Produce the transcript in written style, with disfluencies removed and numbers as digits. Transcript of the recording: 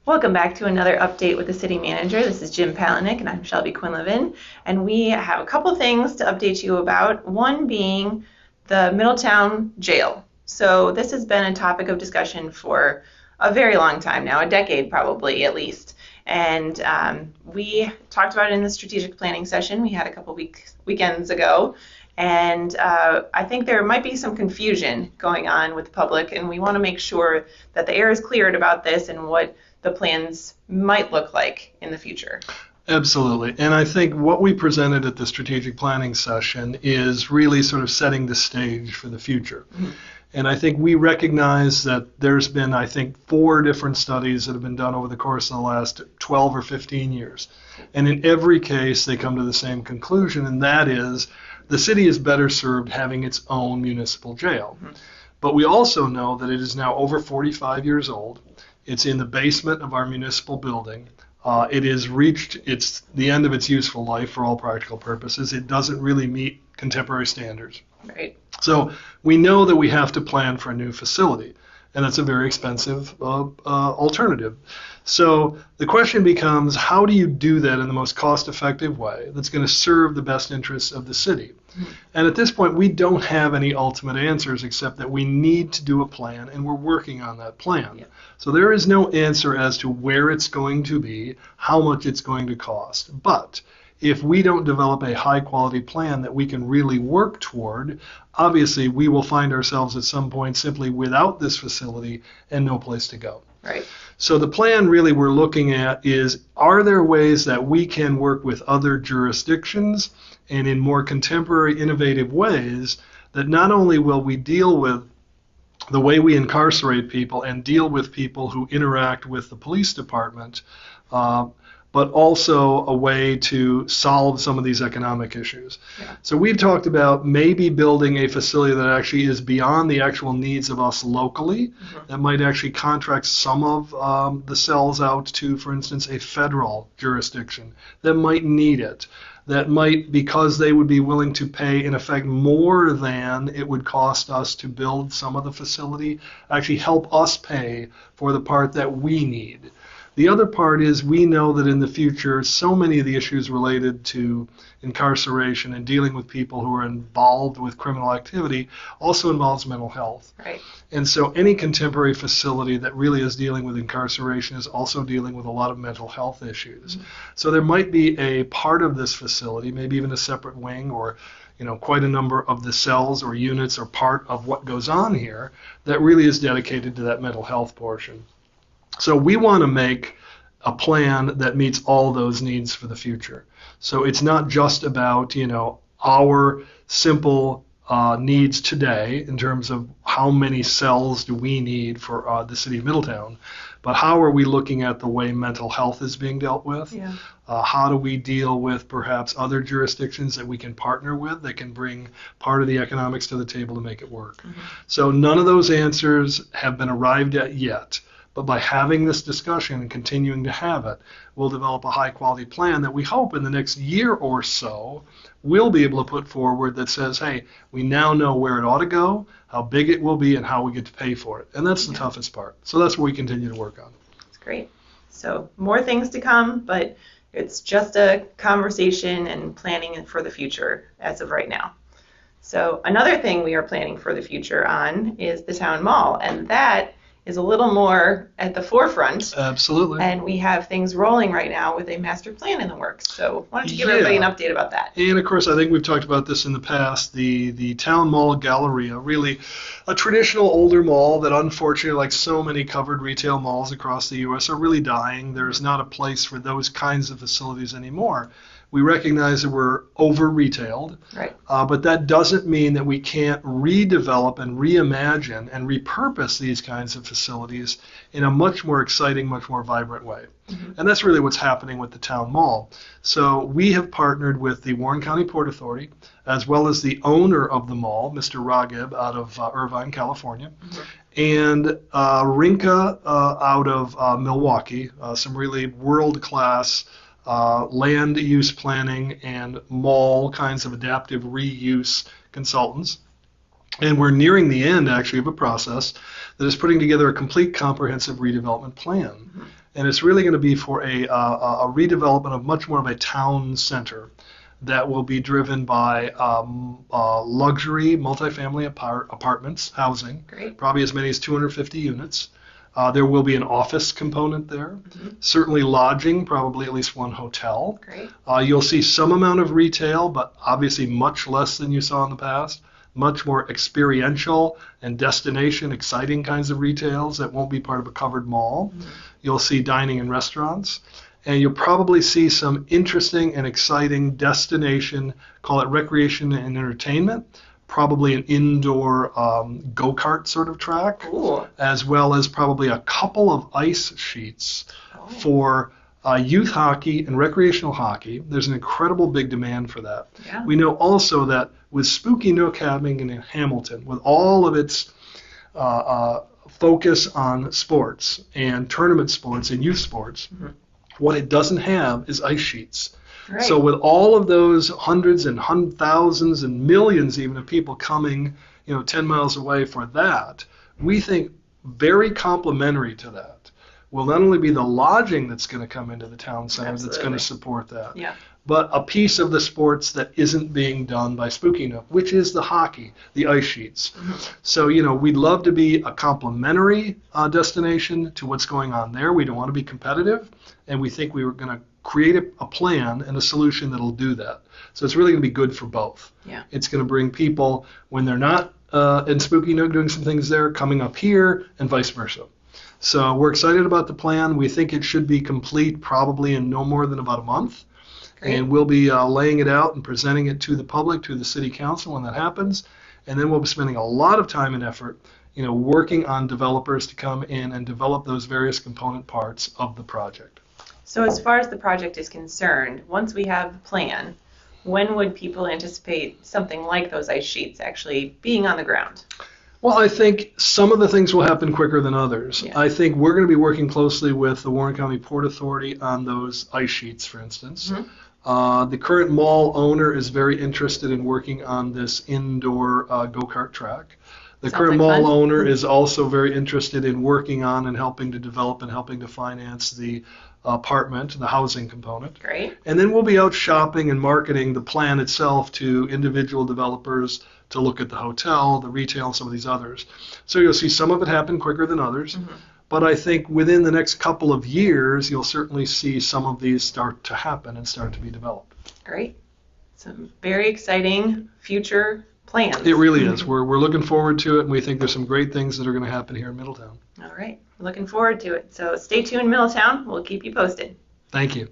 Welcome back to another update with the city manager. This is Jim Palenick and I'm Shelby Quinlivan. And we have a couple things to update you about, one being the Middletown jail. So this has been a topic of discussion for a very long time now, a decade probably at least. And we talked about it in the strategic planning session we had a couple weekends ago. And I think there might be some confusion going on with the public, and we want to make sure that the air is cleared about this and what the plans might look like in the future. Absolutely. And I think what we presented at the strategic planning session is really sort of setting the stage for the future. Mm-hmm. And I think we recognize that there's been, I think, 4 different studies that have been done over the course of the last 12 or 15 years. And in every case, they come to the same conclusion, and that is the city is better served having its own municipal jail. Mm-hmm. But we also know that it is now over 45 years old. It's in the basement of our municipal building. It has reached the end of its useful life for all practical purposes. It doesn't really meet contemporary standards. Right. So we know that we have to plan for a new facility, and that's a very expensive alternative. So the question becomes, how do you do that in the most cost-effective way that's going to serve the best interests of the city? Mm-hmm. And at this point, we don't have any ultimate answers except that we need to do a plan, and we're working on that plan. Yeah. So there is no answer as to where it's going to be, how much it's going to cost. But if we don't develop a high-quality plan that we can really work toward, obviously we will find ourselves at some point simply without this facility and no place to go. Right. So the plan really we're looking at is, are there ways that we can work with other jurisdictions and in more contemporary, innovative ways that not only will we deal with the way we incarcerate people and deal with people who interact with the police department, but also a way to solve some of these economic issues. Yeah. So we've talked about maybe building a facility that actually is beyond the actual needs of us locally, mm-hmm. that might actually contract some of the cells out to, for instance, a federal jurisdiction that might need it, that might, because they would be willing to pay, in effect, more than it would cost us to build some of the facility, actually help us pay for the part that we need. The other part is we know that in the future, so many of the issues related to incarceration and dealing with people who are involved with criminal activity also involves mental health. Right. And so any contemporary facility that really is dealing with incarceration is also dealing with a lot of mental health issues. Mm-hmm. So there might be a part of this facility, maybe even a separate wing or quite a number of the cells or units or part of what goes on here that really is dedicated to that mental health portion. So we want to make a plan that meets all those needs for the future. So it's not just about, our simple needs today in terms of how many cells do we need for the city of Middletown, but how are we looking at the way mental health is being dealt with? Yeah. How do we deal with perhaps other jurisdictions that we can partner with that can bring part of the economics to the table to make it work? Mm-hmm. So none of those answers have been arrived at yet. But by having this discussion and continuing to have it, we'll develop a high-quality plan that we hope in the next year or so we'll be able to put forward that says, hey, we now know where it ought to go, how big it will be, and how we get to pay for it. And that's the toughest part. So that's what we continue to work on. That's great. So more things to come, but it's just a conversation and planning for the future as of right now. So another thing we are planning for the future on is the town mall, and that is a little more at the forefront. Absolutely. And we have things rolling right now with a master plan in the works. So why don't you give everybody an update about that? And of course, I think we've talked about this in the past, the Town Mall Galleria, really a traditional older mall that unfortunately, like so many covered retail malls across the U.S., are really dying. There's not a place for those kinds of facilities anymore. We recognize that we're over-retailed, right. But that doesn't mean that we can't redevelop and reimagine and repurpose these kinds of facilities in a much more exciting, much more vibrant way. Mm-hmm. And that's really what's happening with the town mall. So we have partnered with the Warren County Port Authority, as well as the owner of the mall, Mr. Ragib, out of Irvine, California, mm-hmm. and Rinka out of Milwaukee, some really world-class land use planning and mall kinds of adaptive reuse consultants. And we're nearing the end, actually, of a process that is putting together a complete comprehensive redevelopment plan. Mm-hmm. and it's really going to be for a redevelopment of much more of a town center that will be driven by luxury multifamily apartments, housing, Great. probably as many as 250 units. There will be an office component there, certainly lodging, probably at least one hotel. Great. You'll see some amount of retail, but obviously much less than you saw in the past. Much more experiential and destination, exciting kinds of retails that won't be part of a covered mall. You'll see dining and restaurants. And you'll probably see some interesting and exciting destination, call it recreation and entertainment, probably an indoor go-kart sort of track, Cool. as well as probably a couple of ice sheets for youth hockey and recreational hockey. There's an incredible big demand for that. Yeah. We know also that with Spooky Nook happening in Hamilton, with all of its focus on sports and tournament sports and youth sports, what it doesn't have is ice sheets. Right. So with all of those hundreds and thousands and millions even of people coming, 10 miles away for that, we think very complementary to that will not only be the lodging that's going to come into the town center that's going to support that, but a piece of the sports that isn't being done by Spooky Nook, which is the hockey, the ice sheets. So, we'd love to be a complementary destination to what's going on there. We don't want to be competitive, and we think we were going to create a plan and a solution that'll do that. So it's really going to be good for both. Yeah. It's going to bring people, when they're not in Spooky Nook doing some things there, coming up here, and vice versa. So we're excited about the plan. We think it should be complete probably in no more than about a month. Great. And we'll be laying it out and presenting it to the public, to the city council when that happens. And then we'll be spending a lot of time and effort, working on developers to come in and develop those various component parts of the project. So as far as the project is concerned, once we have the plan, when would people anticipate something like those ice sheets actually being on the ground? Well, I think some of the things will happen quicker than others. Yeah. I think we're going to be working closely with the Warren County Port Authority on those ice sheets, for instance. The current mall owner is very interested in working on this indoor go-kart track. The current mall owner is also very interested in working on and helping to develop and helping to finance the apartment, the housing component. Great. And then we'll be out shopping and marketing the plan itself to individual developers to look at the hotel, the retail, and some of these others. So you'll see some of it happen quicker than others. But I think within the next couple of years, you'll certainly see some of these start to happen and start to be developed. Great. Some very exciting future plans. It really is. We're looking forward to it, and we think there's some great things that are going to happen here in Middletown. All right. Looking forward to it. So stay tuned, Middletown. We'll keep you posted. Thank you.